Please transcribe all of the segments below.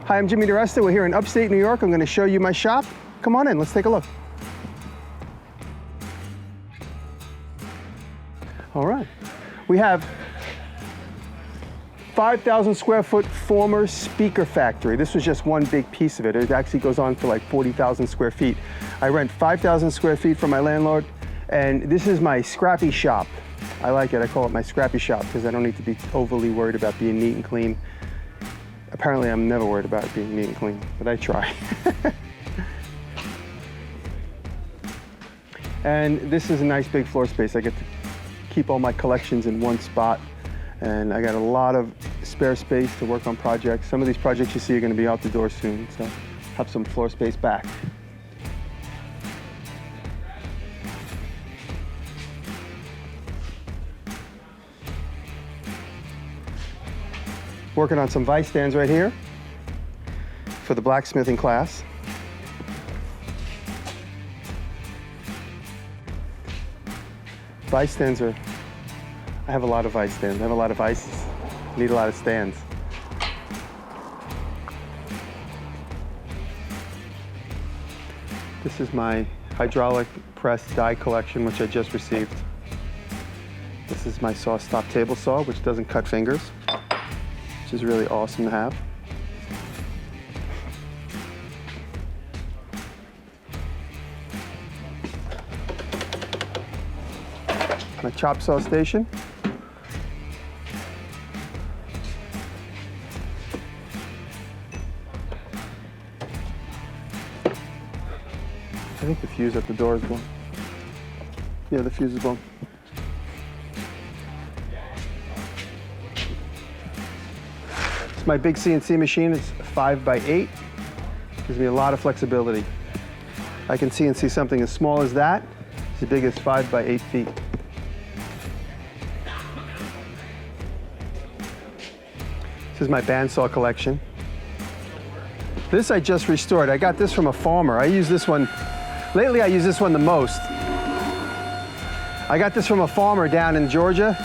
Hi, I'm Jimmy Diresta. We're here in upstate New York. I'm going to show you my shop. Come on in, let's take a look. All right. We have 5,000 square foot former speaker factory. This was just one big piece of it. It actually goes on for like 40,000 square feet. I rent 5,000 square feet from my landlord, and this is my Scrappy shop. I like it. I call it my Scrappy shop because I don't need to be overly worried about being neat and clean. Apparently, I'm never worried about being neat and clean, but I try. And this is a nice big floor space. I get to keep all my collections in one spot. And I got a lot of spare space to work on projects. Some of these projects you see are going to be out the door soon, so have some floor space back. Working on some vice stands right here for the blacksmithing class. Vice stands are, I have a lot of vice stands. I have a lot of vices. I need a lot of stands. This is my hydraulic press die collection, which I just received. This is my saw stop table saw, which doesn't cut fingers, which is really awesome to have. My chop saw station. I think the fuse at the door is blown. Yeah, the fuse is blown. It's my big CNC machine. It's 5x8. Gives me a lot of flexibility. I can CNC something as small as that, as big as 5x8 feet. This is my bandsaw collection. This I just restored. I got this from a farmer. I use this one, lately I use this one the most. I got this from a farmer down in Georgia.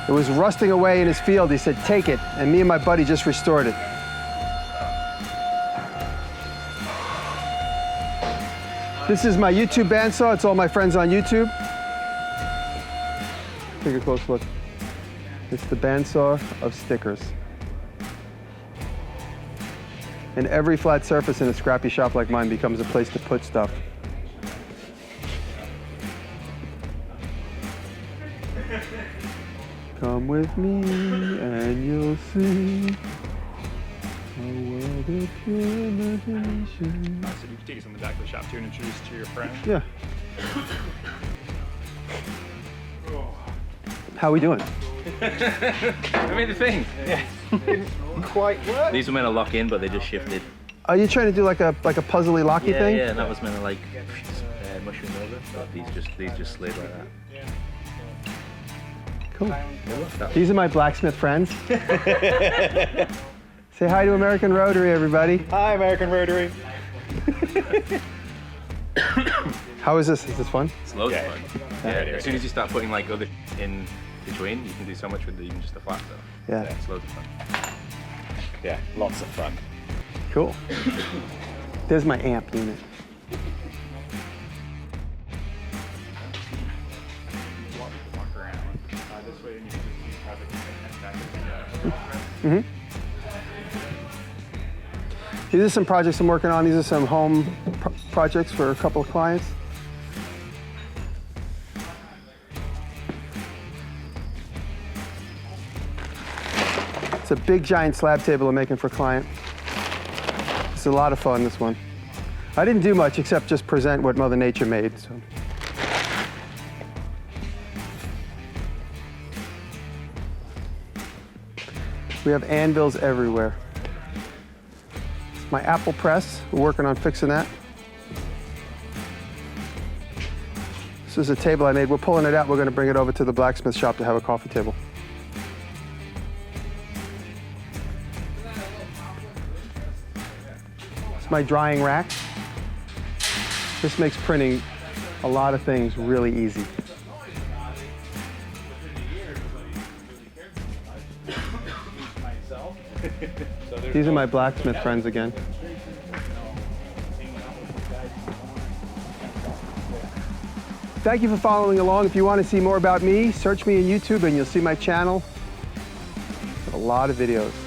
It was rusting away in his field. He said, take it. And me and my buddy just restored it. This is my YouTube bandsaw. It's all my friends on YouTube. Take a close look. It's the bandsaw of stickers. And every flat surface in a scrappy shop like mine becomes a place to put stuff. Come with me and you'll see a world of pure imagination. So you can take us in the back of the shop too and introduce to your friend. Yeah. How we doing? I made the thing. Yeah. Didn't quite work. These were meant to lock in, but they just shifted. Are you trying to do like a puzzly locky thing? Yeah, and that was meant to like mushroom over, but these just slid like that. Cool. These are my blacksmith friends. Say hi to American Rotary, everybody. Hi, American Rotary. How is this? Is this fun? It's loads of fun. Yeah, as soon as you start putting like other in between, you can do so much with even just the flat stuff. Yeah. It's loads of fun. Yeah, lots of fun. Cool. There's my amp unit. Mm-hmm. These are some projects I'm working on. These are some home projects for a couple of clients. It's a big giant slab table I'm making for a client. It's a lot of fun, this one. I didn't do much except just present what Mother Nature made. So. We have anvils everywhere. My apple press, we're working on fixing that. This is a table I made. We're pulling it out. We're going to bring it over to the blacksmith shop to have a coffee table. It's my drying rack. This makes printing a lot of things really easy. So These are my blacksmith friends again. Thank you for following along. If you want to see more about me, search me on YouTube and you'll see my channel. I have a lot of videos.